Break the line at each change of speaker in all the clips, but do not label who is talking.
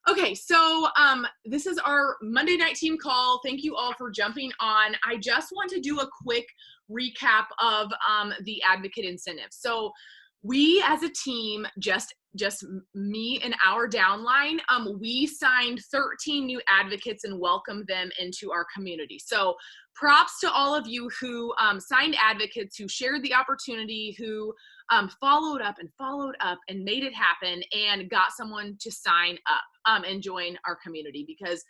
Okay, so this is our Monday night team call. Thank you all for jumping on. I just want to do a quick recap of the advocate incentive. So we as a team, just me and our downline, we signed 13 new advocates and welcomed them into our community. So props to all of you who signed advocates, who shared the opportunity, who followed up and made it happen and got someone to sign up and join our community, because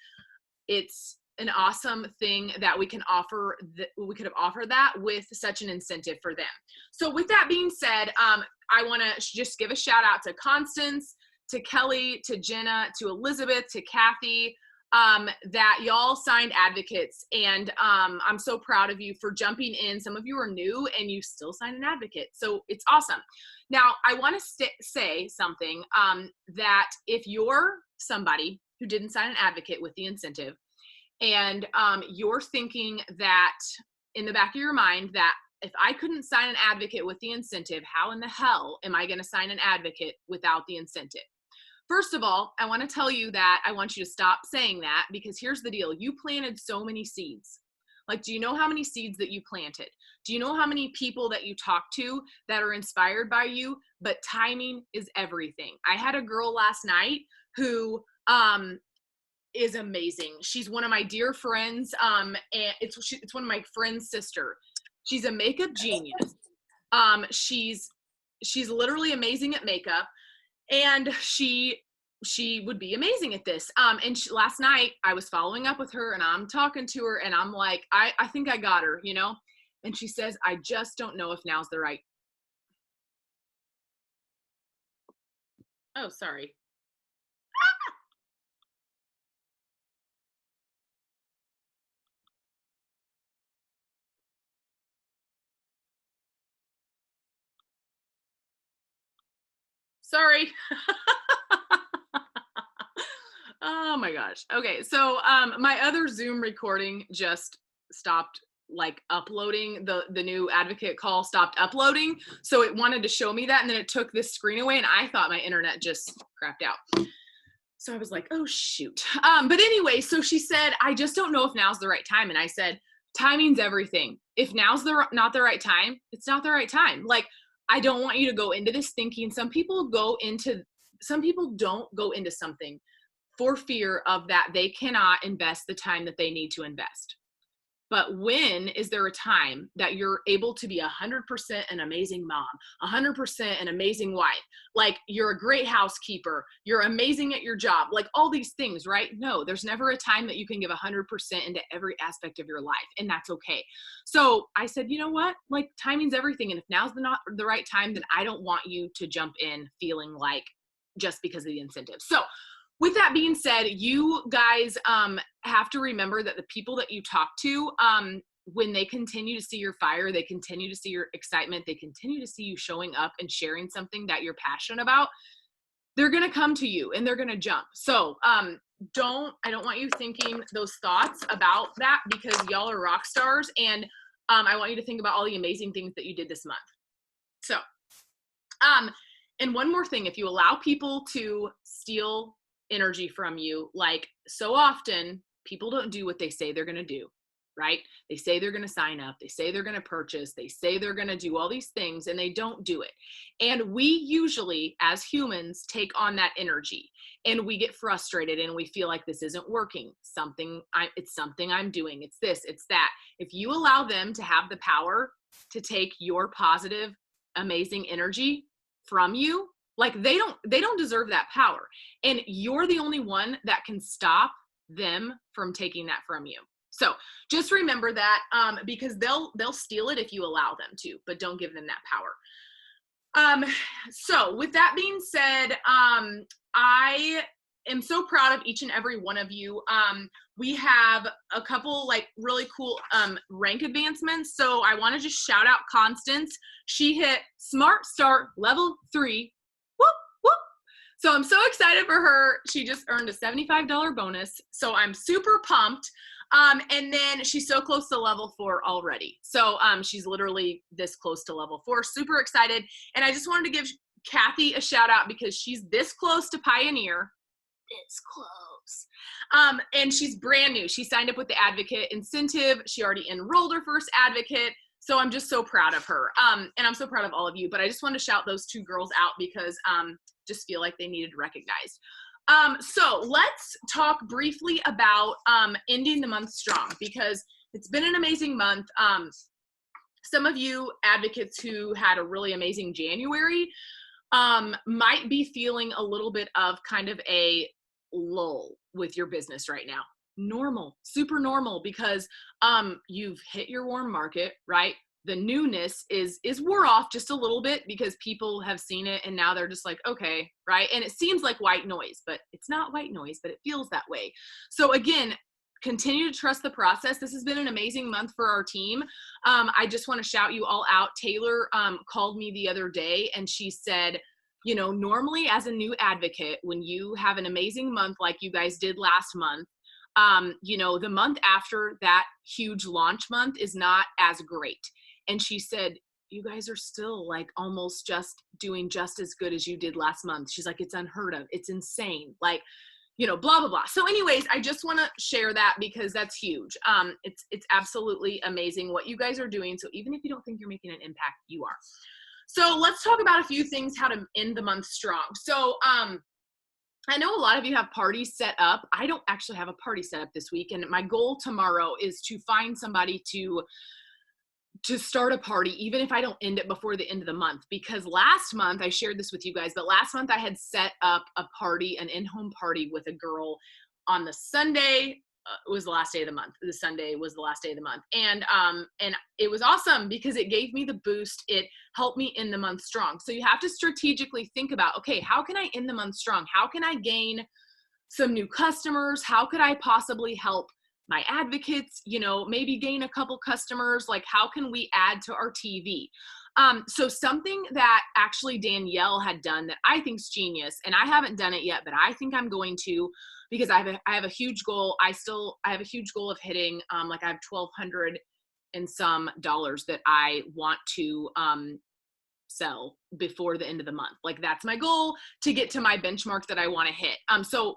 it's an awesome thing that we can offer. We could have offered that with such an incentive for them. So with that being said, I want to just give a shout out to Constance, to Kelly, to Jenna, to Elizabeth, to Kathy, that y'all signed advocates. And I'm so proud of you for jumping in. Some of you are new and you still signed an advocate. So it's awesome. Now, I want to say something, that if you're somebody who didn't sign an advocate with the incentive, and you're thinking that in the back of your mind that if I couldn't sign an advocate with the incentive, how in the hell am I going to sign an advocate without the incentive? First of all, I want to tell you that I want you to stop saying that, because here's the deal. You planted so many seeds. Like, do you know how many seeds that you planted? Do you know how many people that you talk to that are inspired by you? But timing is everything. I had a girl last night who is amazing. She's one of my dear friends, and it's one of my friend's sister. She's a makeup genius. She's literally amazing at makeup, and she would be amazing at this. And last night I was following up with her and I'm talking to her and I'm like, I think I got her, you know? And she says, I just don't know if now's the right. Oh, sorry. Sorry. Oh my gosh. Okay. So my other Zoom recording just stopped, like, uploading. The new advocate call stopped uploading. So it wanted to show me that, and then it took this screen away, and I thought my internet just crapped out. So I was like, oh shoot. But anyway, so she said, I just don't know if now's the right time. And I said, timing's everything. If now's not the right time, it's not the right time. Like, I don't want you to go into this thinking. Some people don't go into something for fear of that they cannot invest the time that they need to invest. But when is there a time that you're able to be 100% an amazing mom, 100% an amazing wife? Like, you're a great housekeeper, you're amazing at your job, like all these things, right? No, there's never a time that you can give 100% into every aspect of your life, and that's okay. So I said, you know what? Like, timing's everything. And if now's not the right time, then I don't want you to jump in feeling like just because of the incentive. So with that being said, you guys have to remember that the people that you talk to, when they continue to see your fire, they continue to see your excitement, they continue to see you showing up and sharing something that you're passionate about, they're going to come to you and they're going to jump. So I don't want you thinking those thoughts about that, because y'all are rock stars. And I want you to think about all the amazing things that you did this month. So, and one more thing, if you allow people to steal energy from you, like, so often people don't do what they say they're going to do, right? They say they're going to sign up, they say they're going to purchase, they say they're going to do all these things, and they don't do it. And we usually, as humans, take on that energy and we get frustrated and we feel like this isn't working. It's something I'm doing. It's this, it's that. If you allow them to have the power to take your positive, amazing energy from you, like, they don't deserve that power. And you're the only one that can stop them from taking that from you. So just remember that, because they'll steal it if you allow them to, but don't give them that power. So with that being said, I am so proud of each and every one of you. We have a couple, like, really cool rank advancements. So I want to just shout out Constance. She hit Smart Start level 3. So I'm so excited for her. She just earned a $75 bonus. So I'm super pumped. And then she's so close to level 4 already. So she's literally this close to level 4. Super excited. And I just wanted to give Kathy a shout out because she's this close to Pioneer. is close. And she's brand new. She signed up with the Advocate Incentive. She already enrolled her first Advocate. So I'm just so proud of her. And I'm so proud of all of you, but I just want to shout those two girls out because just feel like they needed recognized. So let's talk briefly about ending the month strong, because it's been an amazing month. Some of you advocates who had a really amazing January might be feeling a little bit of kind of a lull with your business right now. Normal, super normal, because you've hit your warm market, right? The newness is wore off just a little bit because people have seen it and now they're just like, okay, right? And it seems like white noise, but it's not white noise, but it feels that way. So again, continue to trust the process. This has been an amazing month for our team. I just want to shout you all out. Taylor called me the other day and she said, you know, normally as a new advocate, when you have an amazing month like you guys did last month, you know, the month after that huge launch month is not as great. And she said, you guys are still like almost just doing just as good as you did last month. She's like, it's unheard of. It's insane. Like, you know, blah, blah, blah. So anyways, I just want to share that because that's huge. It's absolutely amazing what you guys are doing. So even if you don't think you're making an impact, you are. So let's talk about a few things, how to end the month strong. So I know a lot of you have parties set up. I don't actually have a party set up this week. And my goal tomorrow is to find somebody to start a party, even if I don't end it before the end of the month. Because last month, I shared this with you guys, but last month I had set up a party, an in-home party with a girl on the Sunday. It was the last day of the month. The Sunday was the last day of the month. And it was awesome because it gave me the boost. It helped me end the month strong. So you have to strategically think about, okay, how can I end the month strong? How can I gain some new customers? How could I possibly help my advocates, you know, maybe gain a couple customers? Like, how can we add to our TV? So something that actually Danielle had done that I think is genius, and I haven't done it yet, but I think I'm going to, because I have a huge goal. I have a huge goal of hitting, like I have $1,200 and some dollars that I want to sell before the end of the month. Like that's my goal to get to my benchmark that I want to hit. So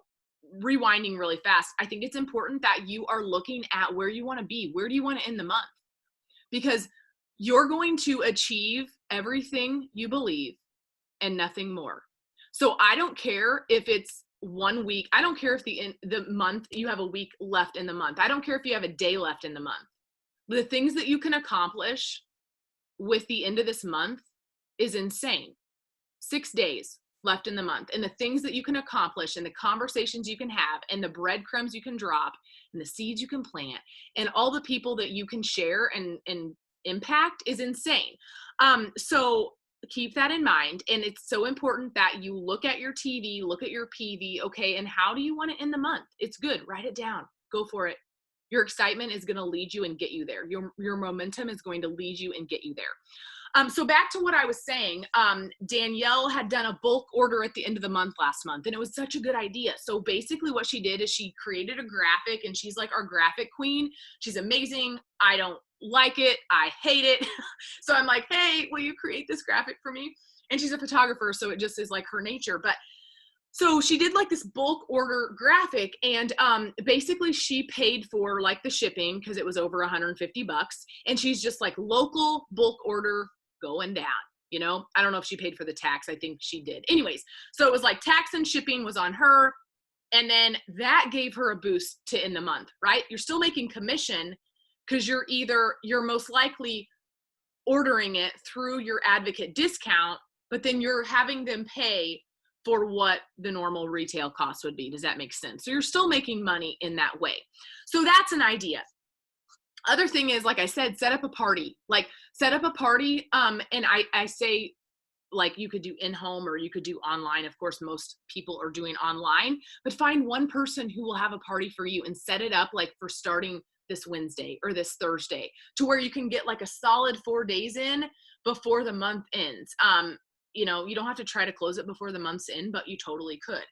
rewinding really fast, I think it's important that you are looking at where you want to be. Where do you want to end the month? Because you're going to achieve everything you believe and nothing more. So I don't care if it's 1 week. I don't care if the month you have a week left in the month. I don't care if you have a day left in the month. The things that you can accomplish with the end of this month is insane. 6 days left in the month, and the things that you can accomplish and the conversations you can have and the breadcrumbs you can drop and the seeds you can plant and all the people that you can share and impact is insane. So keep that in mind. And it's so important that you look at your TV, look at your PV. Okay. And how do you want to end the month? It's good. Write it down. Go for it. Your excitement is going to lead you and get you there. Your momentum is going to lead you and get you there. So back to what I was saying, Danielle had done a bulk order at the end of the month last month, and it was such a good idea. So basically what she did is she created a graphic, and she's like our graphic queen. She's amazing. I don't like it. I hate it. So I'm like, hey, will you create this graphic for me? And she's a photographer, so it just is like her nature. But so she did like this bulk order graphic, and basically she paid for like the shipping because it was over $150, and she's just like local bulk order going down. You know, I don't know if she paid for the tax. I think she did. Anyways, so it was like tax and shipping was on her, and then that gave her a boost to end the month, right? You're still making commission because you're most likely ordering it through your advocate discount, but then you're having them pay for what the normal retail cost would be. Does that make sense? So you're still making money in that way. So that's an idea. Other thing is, like I said, set up a party. Like set up a party. And I say, like, you could do in-home or you could do online. Of course, most people are doing online, but find one person who will have a party for you and set it up like for starting this Wednesday or this Thursday to where you can get like a solid 4 days in before the month ends. You know, you don't have to try to close it before the month's in, but you totally could.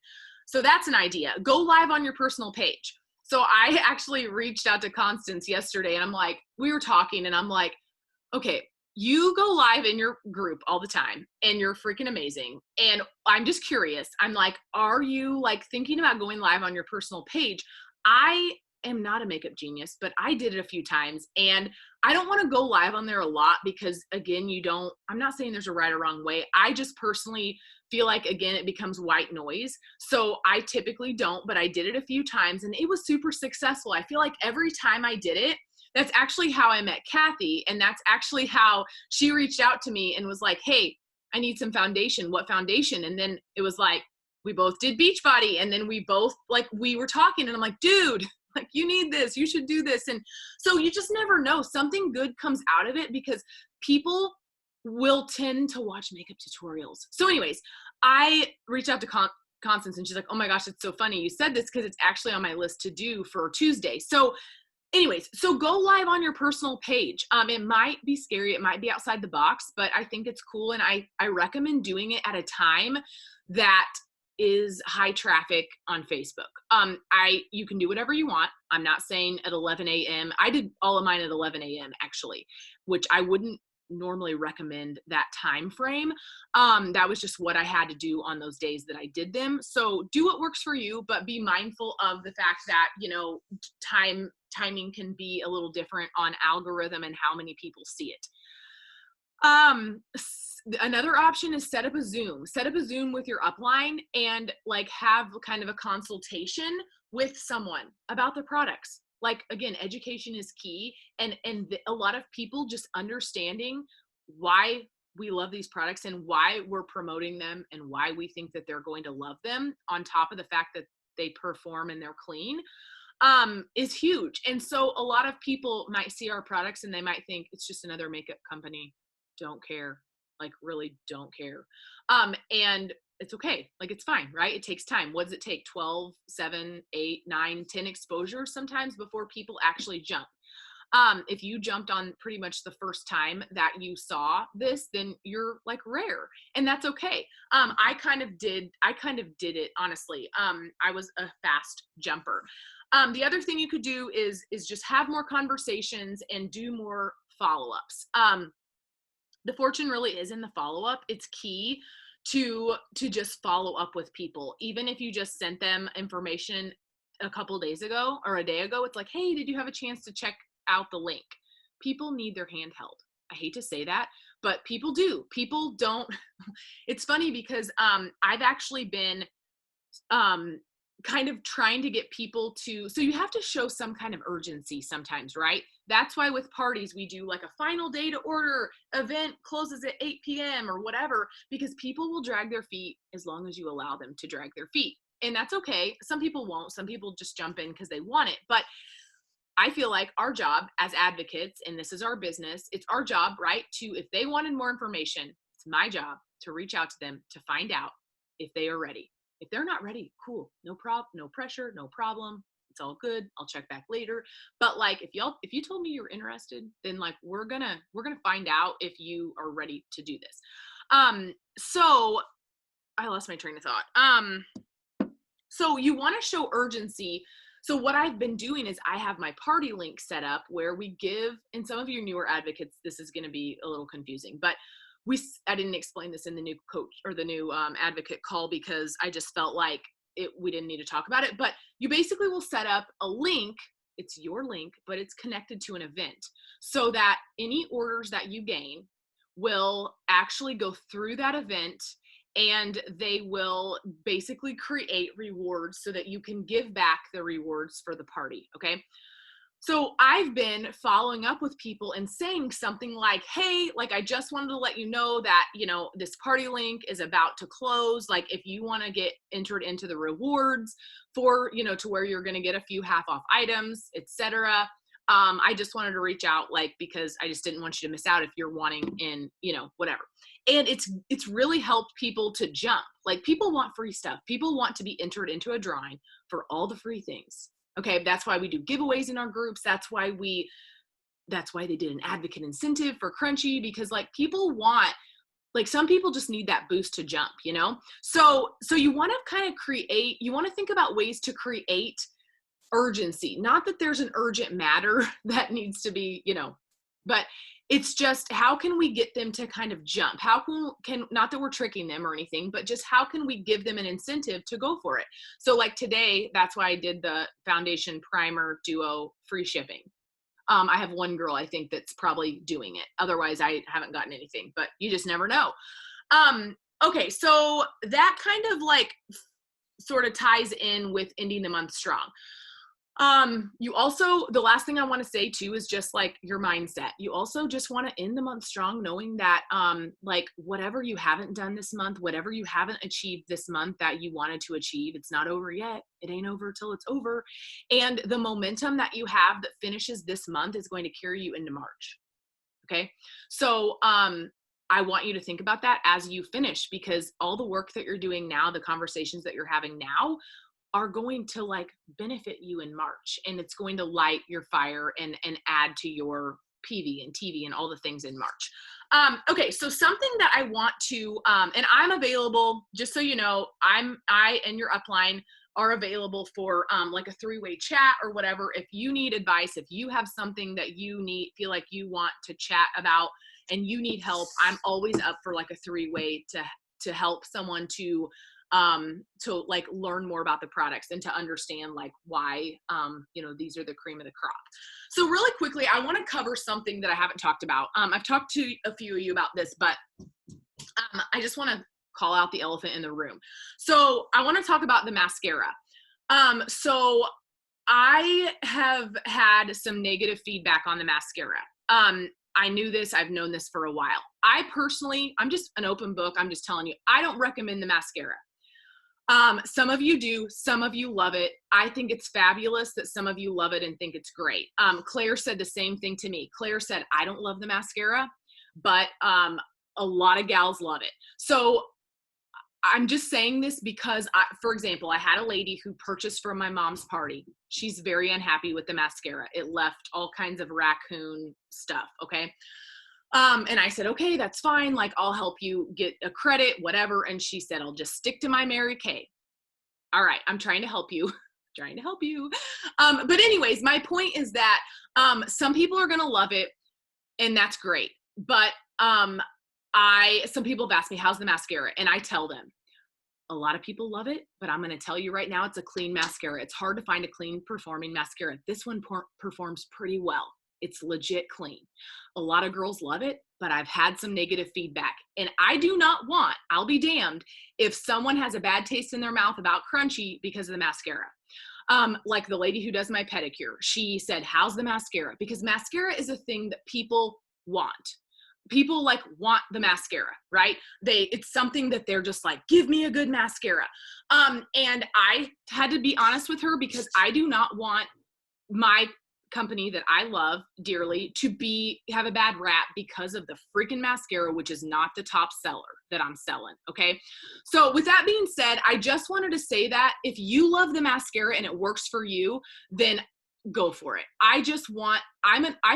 So that's an idea. Go live on your personal page. So I actually reached out to Constance yesterday, and I'm like, we were talking, and I'm like, okay, you go live in your group all the time and you're freaking amazing. And I'm just curious. I'm like, are you like thinking about going live on your personal page? I am not a makeup genius, but I did it a few times, and I don't want to go live on there a lot because again, I'm not saying there's a right or wrong way. I just personally feel like, again, it becomes white noise. So I typically don't, but I did it a few times and it was super successful. I feel like every time I did it, that's actually how I met Kathy. And that's actually how she reached out to me and was like, hey, I need some foundation. What foundation? And then it was like, we both did Beachbody. And then we were talking and I'm like, dude, like you need this, you should do this. And so you just never know. Something good comes out of it because people will tend to watch makeup tutorials. So anyways, I reached out to Constance and she's like, oh my gosh, it's so funny you said this because it's actually on my list to do for Tuesday. So anyways, so go live on your personal page. It might be scary. It might be outside the box, but I think it's cool. And I recommend doing it at a time that is high traffic on Facebook. You can do whatever you want. I'm not saying at 11 a.m. I did all of mine at 11 a.m. actually, which I wouldn't normally recommend that time frame. That was just what I had to do on those days that I did them. So do what works for you, but be mindful of the fact that, timing can be a little different on algorithm and how many people see it. Another option is set up a Zoom with your upline and like have kind of a consultation with someone about the products. Like, again, education is key. And a lot of people just understanding why we love these products and why we're promoting them and why we think that they're going to love them on top of the fact that they perform and they're clean, is huge. And so a lot of people might see our products and they might think it's just another makeup company. Don't care. Like, really don't care. And it's okay. Like, it's fine, right? It takes time. What does it take? 12, 7, 8, 9, 10 exposures sometimes before people actually jump. If you jumped on pretty much the first time that you saw this, then you're like rare, and that's okay. I kind of did it, honestly. I was a fast jumper. The other thing you could do is just have more conversations and do more follow-ups. The fortune really is in the follow-up. It's key to just follow up with people. Even if you just sent them information a couple days ago or a day ago, it's like, hey, did you have a chance to check out the link? People need their hand held. I hate to say that, but people do. People don't. It's funny because I've actually been kind of trying to get people to, so you have to show some kind of urgency sometimes, right? That's why with parties, we do like a final day to order, event closes at 8 p.m. or whatever, because people will drag their feet as long as you allow them to drag their feet. And that's okay. Some people won't. Some people just jump in because they want it. But I feel like our job as advocates, and this is our business, it's our job, right? If they wanted more information, it's my job to reach out to them to find out if they are ready. If they're not ready, cool, no pressure, no problem. It's all good. I'll check back later. But like, if you told me you're interested, then like, we're gonna find out if you are ready to do this. So I lost my train of thought. So you want to show urgency. So what I've been doing is I have my party link set up where we give, and some of you newer advocates, this is going to be a little confusing, but I didn't explain this in the new coach or the new advocate call because I just felt like we didn't need to talk about it. But you basically will set up a link. It's your link, but it's connected to an event so that any orders that you gain will actually go through that event, and they will basically create rewards so that you can give back the rewards for the party. Okay. So I've been following up with people and saying something like, hey, like, I just wanted to let you know that, this party link is about to close. Like, if you want to get entered into the rewards for, to where you're going to get a few half off items, etc. I just wanted to reach out, like, because I just didn't want you to miss out if you're wanting in, whatever. And it's really helped people to jump. Like, people want free stuff. People want to be entered into a drawing for all the free things. Okay, that's why we do giveaways in our groups. That's why they did an advocate incentive for Crunchy, because like, people want, like, some people just need that boost to jump, So you want to kind of you want to think about ways to create urgency. Not that there's an urgent matter that needs to be, but it's just, how can we get them to kind of jump? How can not that we're tricking them or anything, but just how can we give them an incentive to go for it? So like today, that's why I did the foundation primer duo free shipping. I have one girl, I think, that's probably doing it. Otherwise, I haven't gotten anything, but you just never know. Okay, so that kind of like sort of ties in with ending the month strong. You also, the last thing I want to say too is just like your mindset. You also just want to end the month strong, knowing that like whatever you haven't done this month, whatever you haven't achieved this month that you wanted to achieve, it's not over yet. It ain't over till it's over. And the momentum that you have that finishes this month is going to carry you into March. Okay. So I want you to think about that as you finish, because all the work that you're doing now, the conversations that you're having now, are going to like benefit you in March, and it's going to light your fire and add to your PV and TV and all the things in March. Okay, so something that I want to, and I'm available, just so you know, I and your upline are available for like a 3-way chat or whatever. If you need advice, if you have something that you feel like you want to chat about and you need help, I'm always up for like a 3-way to help someone to like learn more about the products and to understand like why, you know, these are the cream of the crop. So really quickly, I want to cover something that I haven't talked about. I've talked to a few of you about this, but I just want to call out the elephant in the room. So I want to talk about the mascara. So I have had some negative feedback on the mascara. I knew this, I've known this for a while. I personally, I'm just an open book. I'm just telling you, I don't recommend the mascara. Some of you do, some of you love it. I think it's fabulous that some of you love it and think it's great. Claire said the same thing to me. Claire said, I don't love the mascara, but a lot of gals love it. So I'm just saying this because, for example, I had a lady who purchased from my mom's party. She's very unhappy with the mascara. It left all kinds of raccoon stuff, okay? And I said, okay, that's fine. Like, I'll help you get a credit, whatever. And she said, I'll just stick to my Mary Kay. All right, I'm trying to help you. Trying to help you. But anyways, my point is that some people are going to love it, and that's great. But some people have asked me, how's the mascara? And I tell them, a lot of people love it, but I'm going to tell you right now, it's a clean mascara. It's hard to find a clean performing mascara. This one performs pretty well. It's legit clean. A lot of girls love it, but I've had some negative feedback, and I do not want, I'll be damned if someone has a bad taste in their mouth about Crunchy because of the mascara. Like the lady who does my pedicure, she said, how's the mascara? Because mascara is a thing that people want. People like want the mascara, right? It's something that they're just like, give me a good mascara. And I had to be honest with her, because I do not want my company that I love dearly to have a bad rap because of the freaking mascara, which is not the top seller that I'm selling. Okay. So with that being said, I just wanted to say that if you love the mascara and it works for you, then go for it. I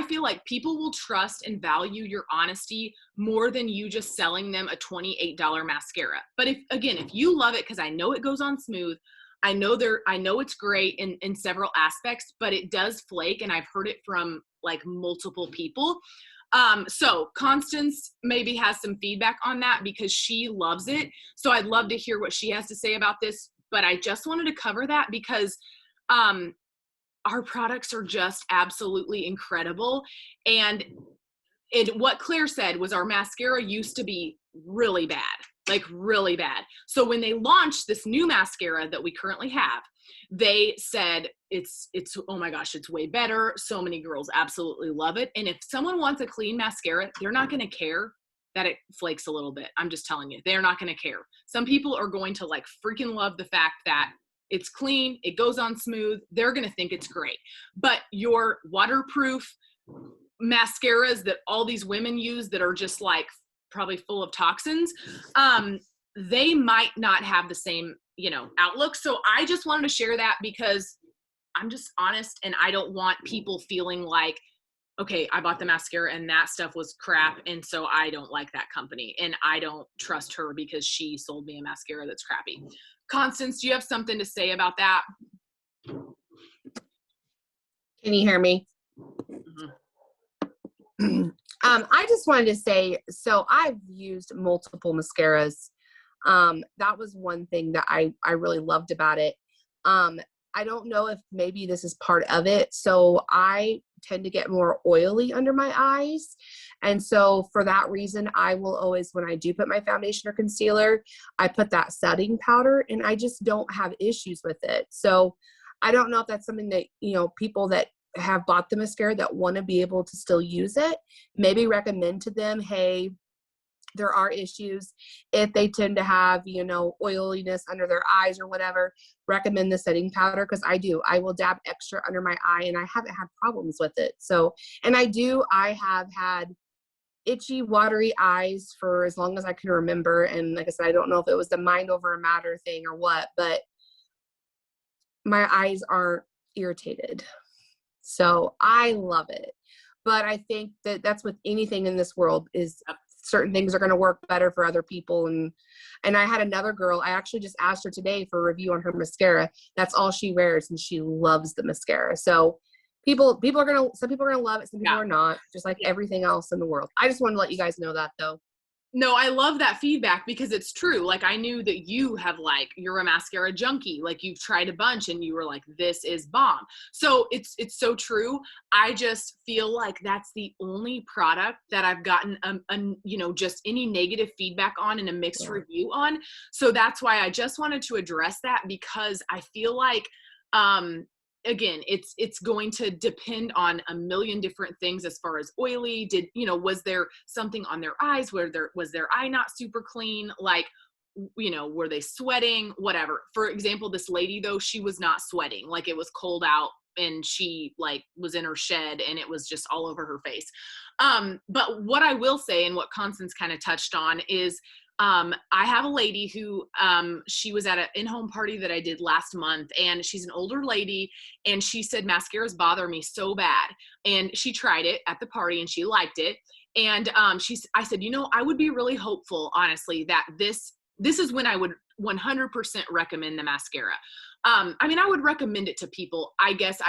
feel like people will trust and value your honesty more than you just selling them a $28 mascara. But if you love it, because I know it goes on smooth, I know it's great in several aspects, but it does flake, and I've heard it from like multiple people. So Constance maybe has some feedback on that because she loves it. So I'd love to hear what she has to say about this, but I just wanted to cover that because, our products are just absolutely incredible. And what Claire said was our mascara used to be really bad, like really bad. So when they launched this new mascara that we currently have, they said it's oh my gosh, it's way better. So many girls absolutely love it. And if someone wants a clean mascara, they're not going to care that it flakes a little bit. I'm just telling you, they're not going to care. Some people are going to like freaking love the fact that it's clean, it goes on smooth. They're going to think it's great. But your waterproof mascaras that all these women use that are just like probably full of toxins, they might not have the same, outlook. So I just wanted to share that because I'm just honest, and I don't want people feeling like, okay, I bought the mascara and that stuff was crap, and so I don't like that company and I don't trust her because she sold me a mascara that's crappy. Constance, do you have something to say about that?
Can you hear me?
Mm-hmm.
I just wanted to say, so I've used multiple mascaras. That was one thing that I really loved about it. I don't know if maybe this is part of it. So I tend to get more oily under my eyes. And so for that reason, I will always, when I do put my foundation or concealer, I put that setting powder and I just don't have issues with it. So I don't know if that's something that, people that have bought the mascara that want to be able to still use it, maybe recommend to them, hey, there are issues if they tend to have, oiliness under their eyes or whatever, recommend the setting powder. Cause I will dab extra under my eye and I haven't had problems with it. So, and I have had itchy, watery eyes for as long as I can remember. And like I said, I don't know if it was the mind over matter thing or what, but my eyes aren't irritated. So I love it. But I think that that's with anything in this world is certain things are going to work better for other people. And I had another girl, I actually just asked her today for a review on her mascara. That's all she wears and she loves the mascara. So some people are going to love it. Some people are not, just like everything else in the world. I just wanted to let you guys know that though.
No, I love that feedback because it's true. Like I knew that you have you're a mascara junkie. Like you've tried a bunch and you were like, this is bomb. So it's so true. I just feel like that's the only product that I've gotten, just any negative feedback on and a mixed review on. So that's why I just wanted to address that because I feel like, again, it's going to depend on a million different things as far as oily. Was there something on their eyes? Was their eye not super clean? Were they sweating? Whatever. For example, this lady though, she was not sweating. Like it was cold out and she was in her shed and it was just all over her face. But what I will say and what Constance kind of touched on is I have a lady who, she was at an in-home party that I did last month and she's an older lady and she said, mascaras bother me so bad. And she tried it at the party and she liked it. And, I said, I would be really hopeful, honestly, that this is when I would 100% recommend the mascara. I would recommend it to people. I guess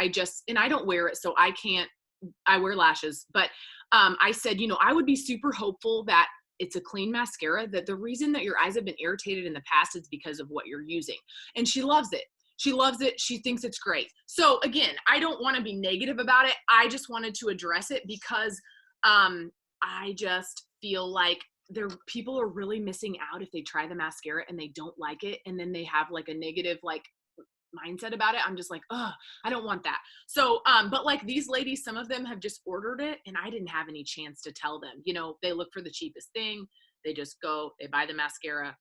and I don't wear it, so I wear lashes, but, I said, I would be super hopeful that it's a clean mascara, that the reason that your eyes have been irritated in the past is because of what you're using. And she loves it. She loves it. She thinks it's great. So again, I don't want to be negative about it. I just wanted to address it because I just feel like people are really missing out if they try the mascara and they don't like it. And then they have a negative, mindset about it. I'm just like, oh, I don't want that. So, but these ladies, some of them have just ordered it and I didn't have any chance to tell them, they look for the cheapest thing. They just go, they buy the mascara.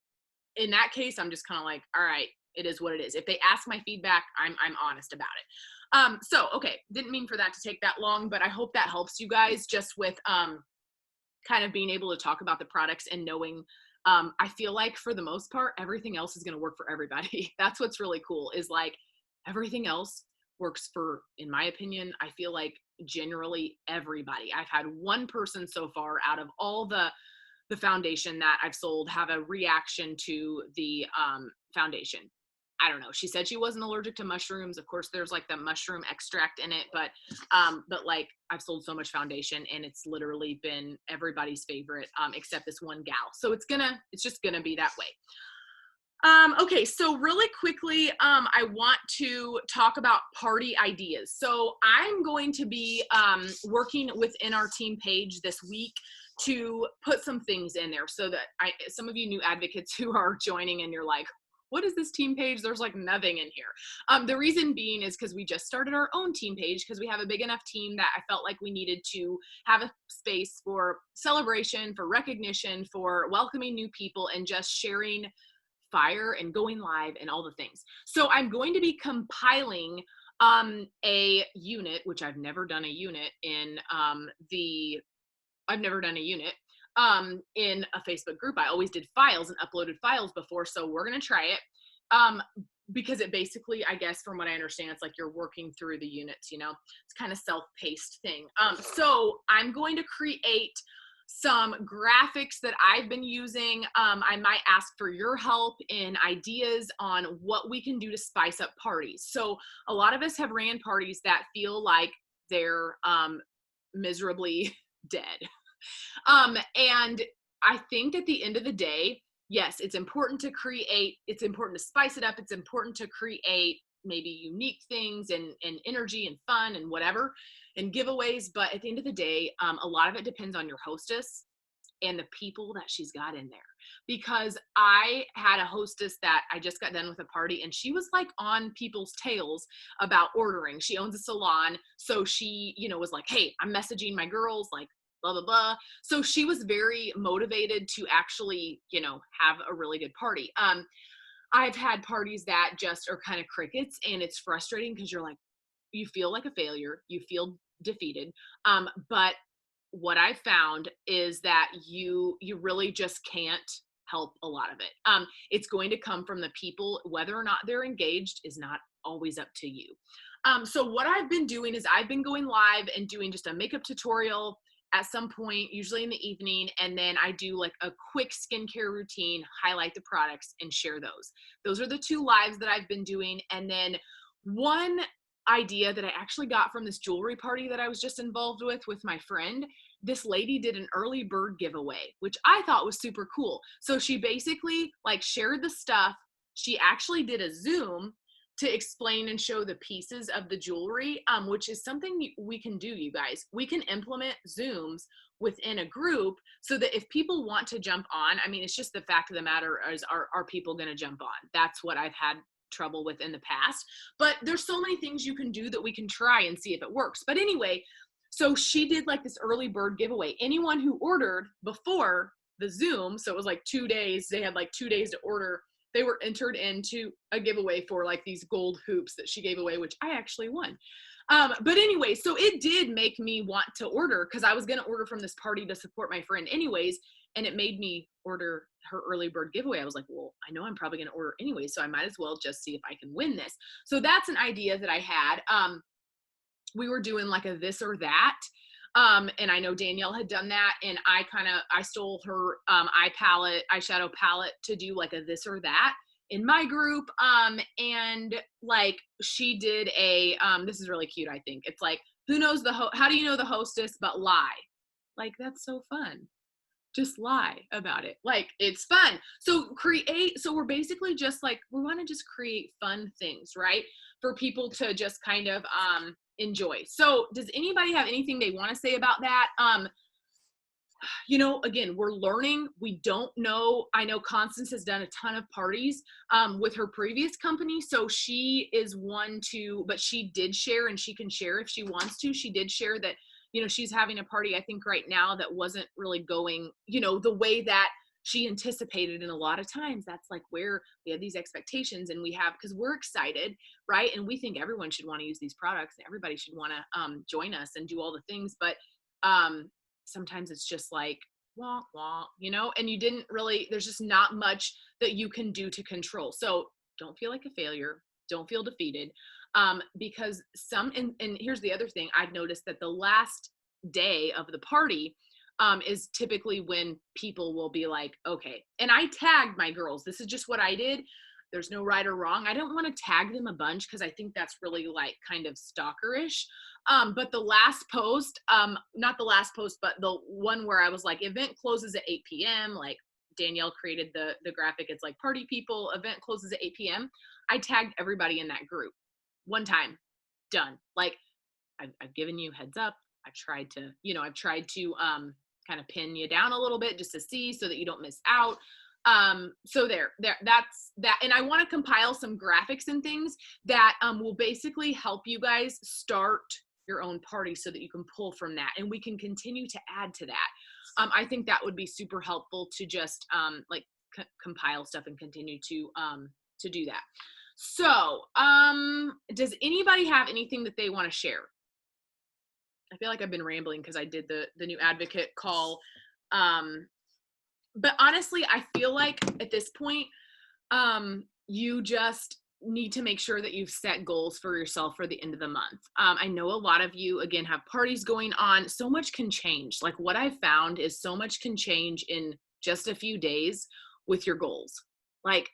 In that case, I'm just kind of like, all right, it is what it is. If they ask my feedback, I'm honest about it. So, okay. Didn't mean for that to take that long, but I hope that helps you guys just with, kind of being able to talk about the products and knowing, I feel like for the most part, everything else is going to work for everybody. That's what's really cool is everything else works for, in my opinion, I feel like generally everybody. I've had one person so far out of all the foundation that I've sold have a reaction to the foundation. I don't know. She said she wasn't allergic to mushrooms. Of course, there's the mushroom extract in it, but I've sold so much foundation and it's literally been everybody's favorite, except this one gal. So it's just gonna be that way. Okay, so really quickly, I want to talk about party ideas. So I'm going to be working within our team page this week to put some things in there so that some of you new advocates who are joining and you're like, what is this team page? There's nothing in here. The reason being is because we just started our own team page because we have a big enough team that I felt like we needed to have a space for celebration, for recognition, for welcoming new people and just sharing fire and going live and all the things. So I'm going to be compiling a unit, which I've never done a unit in in a Facebook group. I always did files and uploaded files before, so we're going to try it. Because it basically, I guess, from what I understand, it's you're working through the units, it's kind of self-paced thing. So I'm going to create some graphics that I've been using. I might ask for your help in ideas on what we can do to spice up parties. So a lot of us have ran parties that feel like they're miserably dead. And I think at the end of the day, yes, it's important to spice it up. It's important to create maybe unique things and energy and fun and whatever and giveaways. But at the end of the day, a lot of it depends on your hostess and the people that she's got in there. Because I had a hostess that I just got done with a party and she was like on people's tails about ordering. She owns a salon. So she, was like, hey, I'm messaging my girls, like, blah, blah, blah. So she was very motivated to actually, have a really good party. I've had parties that just are kind of crickets and it's frustrating because you're like, you feel like a failure, you feel defeated. But what I found is that you really just can't help a lot of it. It's going to come from the people. Whether or not they're engaged is not always up to you. So what I've been doing is I've been going live and doing just a makeup tutorial at some point, usually in the evening, and then I do like a quick skincare routine, highlight the products and share those. Those are the 2 lives that I've been doing. And then one idea that I actually got from this jewelry party that I was just involved with my friend. This lady did an early bird giveaway, which I thought was super cool. So she basically like shared the stuff. She actually did a Zoom to explain and show the pieces of the jewelry, which is something we can do, you guys. We can implement Zooms within a group so that if people want to jump on, I mean, it's just the fact of the matter is, are people going to jump on? That's what I've had trouble with in the past. But there's so many things you can do that we can try and see if it works. But anyway, so she did like this early bird giveaway. Anyone who ordered before the Zoom, so it was like 2 days, they had like 2 days to order, they were entered into a giveaway for like these gold hoops that she gave away, which I actually won. But anyway, so it did make me want to order because I was going to order from this party to support my friend anyways. And it made me order her early bird giveaway. I was like, well, I know I'm probably going to order anyway, so I might as well just see if I can win this. So that's an idea that I had. We were doing like a this or that. And I know Danielle had done that, and I stole her eyeshadow palette to do like a this or that in my group. And like she did this is really cute, I think. It's like, how do you know the hostess but lie? Like, that's so fun. Just lie about it. Like, it's fun. So we're basically just like, we want to just create fun things, right? For people to just kind of enjoy. So does anybody have anything they want to say about that? Again, we're learning. We don't know. I know Constance has done a ton of parties with her previous company. So she is but she did share, and she can share if she wants to. She did share that, she's having a party, I think right now, that wasn't really going, the way that she anticipated. And a lot of times that's like where we have these expectations and because we're excited, right? And we think everyone should want to use these products and everybody should want to join us and do all the things. But sometimes it's just like, wah, wah, and there's just not much that you can do to control. So don't feel like a failure. Don't feel defeated. Because and here's the other thing, I've noticed that the last day of the party is typically when people will be like, okay, and I tagged my girls. This is just what I did. There's no right or wrong. I don't want to tag them a bunch because I think that's really like kind of stalkerish. But the last post, not the last post, but the one where I was like, event closes at 8 p.m. Like Danielle created the graphic. It's like party people, event closes at 8 p.m. I tagged everybody in that group one time, done. Like I've given you heads up. I've tried to kind of pin you down a little bit just to see so that you don't miss out. So that's that. And I want to compile some graphics and things that will basically help you guys start your own party so that you can pull from that and we can continue to add to that. I think that would be super helpful to just compile stuff and continue to do that. So does anybody have anything that they want to share? I feel like I've been rambling because I did the new advocate call. But honestly, I feel like at this point, you just need to make sure that you've set goals for yourself for the end of the month. I know a lot of you, again, have parties going on. So much can change. Like what I've found is so much can change in just a few days with your goals. Like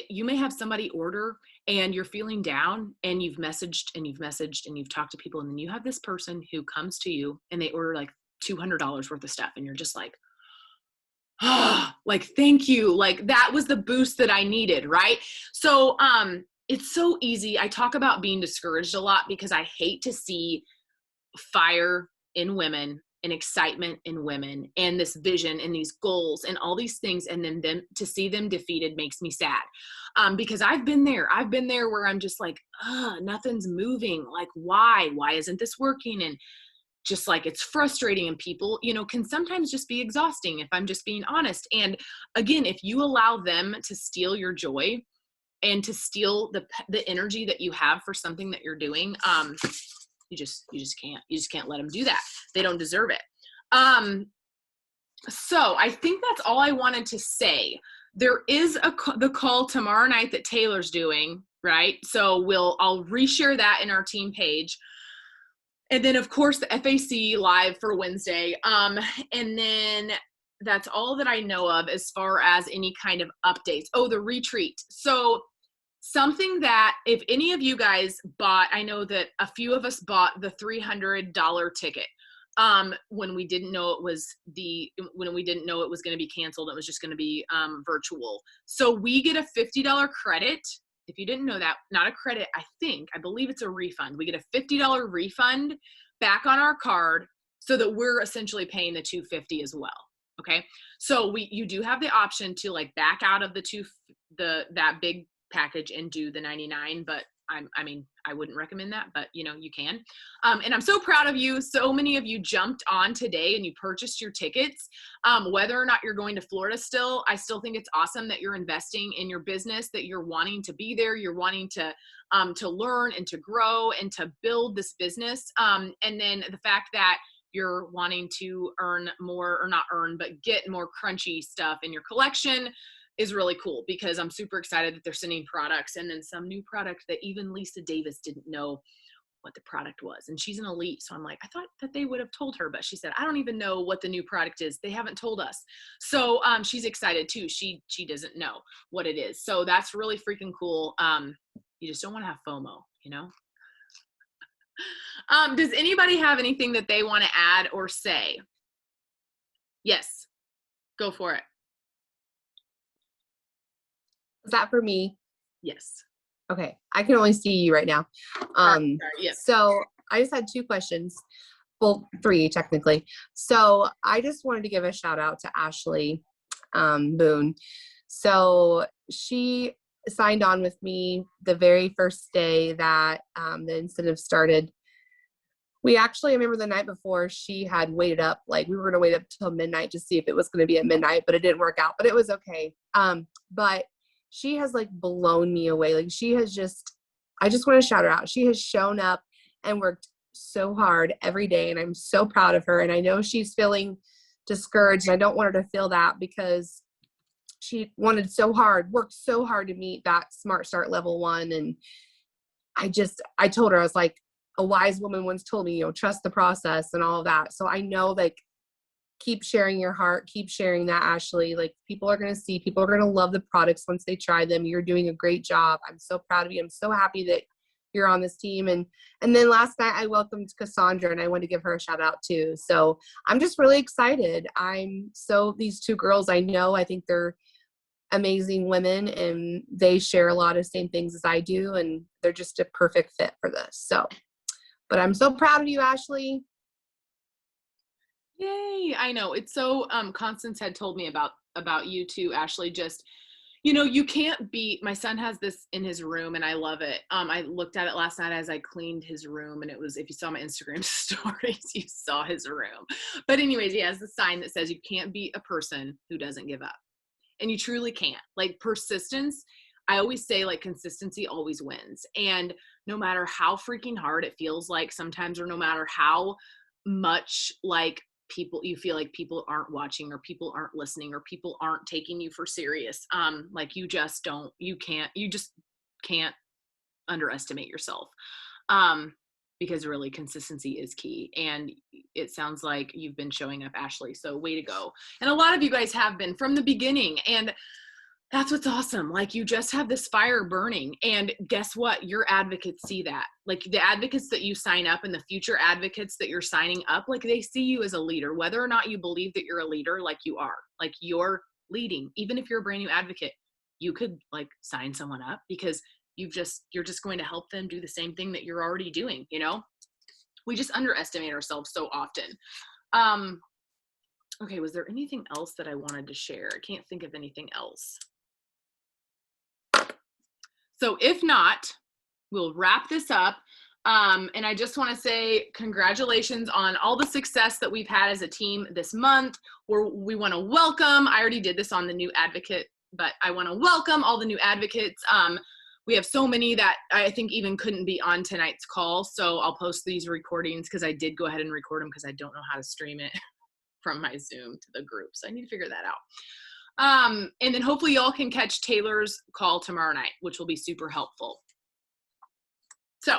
you may have somebody order and you're feeling down and you've messaged and you've talked to people, and then you have this person who comes to you and they order like $200 worth of stuff. And you're just like, oh, like, thank you. Like, that was the boost that I needed. Right. So, it's so easy. I talk about being discouraged a lot because I hate to see fire in women and excitement in women and this vision and these goals and all these things. And then them to see them defeated makes me sad. Because I've been there where I'm just like, nothing's moving. Like, why isn't this working? And just like, it's frustrating, and people, can sometimes just be exhausting, if I'm just being honest. And again, if you allow them to steal your joy and to steal the energy that you have for something that you're doing, you just can't let them do that. They don't deserve it. So I think that's all I wanted to say. There is the call tomorrow night that Taylor's doing, right? So I'll reshare that in our team page. And then of course the FAC live for Wednesday. And then that's all that I know of as far as any kind of updates. Oh, the retreat. So something that if any of you guys bought, I know that a few of us bought the $300 ticket when we didn't know it was going to be canceled. It was just going to be virtual. So we get a $50 credit. If you didn't know that, not a credit, I believe it's a refund. We get a $50 refund back on our card so that we're essentially paying the $250 as well. Okay. So you do have the option to like back out of that big package and do the $99, but I wouldn't recommend that, but you can. And I'm so proud of you. So many of you jumped on today and you purchased your tickets. Whether or not you're going to Florida still, I still think it's awesome that you're investing in your business, that you're wanting to be there. You're wanting to learn and to grow and to build this business. And then the fact that you're wanting to earn more, or not earn, but get more crunchy stuff in your collection is really cool, because I'm super excited that they're sending products, and then some new product that even Lisa Davis didn't know what the product was. And she's an elite. So I'm like, I thought that they would have told her, but she said, I don't even know what the new product is. They haven't told us. So she's excited too. She doesn't know what it is. So that's really freaking cool. You just don't want to have FOMO, Does anybody have anything that they want to add or say? Yes, go for it.
Is that for me?
Yes.
Okay. I can only see you right now.
Sorry, yes.
So I just had 2 questions. Well, 3 technically. So I just wanted to give a shout out to Ashley Boone. So she signed on with me the very first day that the incentive started. I remember the night before, she had waited up, like we were going to wait up till midnight to see if it was going to be at midnight, but it didn't work out, but it was okay. But she has like blown me away. Like I just want to shout her out. She has shown up and worked so hard every day, and I'm so proud of her. And I know she's feeling discouraged, and I don't want her to feel that, because she worked so hard to meet that Smart Start level 1. And I told her, I was like, a wise woman once told me, trust the process and all of that. So I know, like, keep sharing your heart, keep sharing that, Ashley. Like, people are going to love the products once they try them. You're doing a great job. I'm so proud of you. I'm so happy that you're on this team. And then last night I welcomed Cassandra, and I want to give her a shout out too. So I'm just really excited. These 2 girls, I think they're amazing women, and they share a lot of same things as I do, and they're just a perfect fit for this. So, but I'm so proud of you, Ashley.
Yay. I know. It's so, Constance had told me about you too, Ashley. Just, you can't my son has this in his room, and I love it. I looked at it last night as I cleaned his room, and it was, if you saw my Instagram stories, you saw his room. But anyways, he has the sign that says, you can't be a person who doesn't give up. And you truly can't. Like, persistence, I always say, like, consistency always wins. And no matter how freaking hard it feels like sometimes, or no matter how much like you feel like people aren't watching, or people aren't listening, or people aren't taking you for serious, like, you just can't underestimate yourself, because really consistency is key. And it sounds like you've been showing up, Ashley, so way to go. And a lot of you guys have been from the beginning. And That's what's awesome. Like, you just have this fire burning, and guess what? Your advocates see that. Like, the advocates that you sign up and the future advocates that you're signing up, like, they see you as a leader, whether or not you believe that you're a leader, like you are, like you're leading. Even if you're a brand new advocate, you could like sign someone up because you're just going to help them do the same thing that you're already doing. You know, we just underestimate ourselves so often. Okay. Was there anything else that I wanted to share? I can't think of anything else. So if not, we'll wrap this up. And I just want to say congratulations on all the success that we've had as a team this month. We want to welcome, I already did this on the new advocate, but I want to welcome all the new advocates. We have so many that I think even couldn't be on tonight's call. So I'll post these recordings because I did go ahead and record them because I don't know how to stream it from my Zoom to the group. So I need to figure that out. And then hopefully y'all can catch Taylor's call tomorrow night, which will be super helpful. So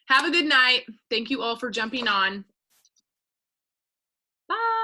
have a good night. Thank you all for jumping on. Bye.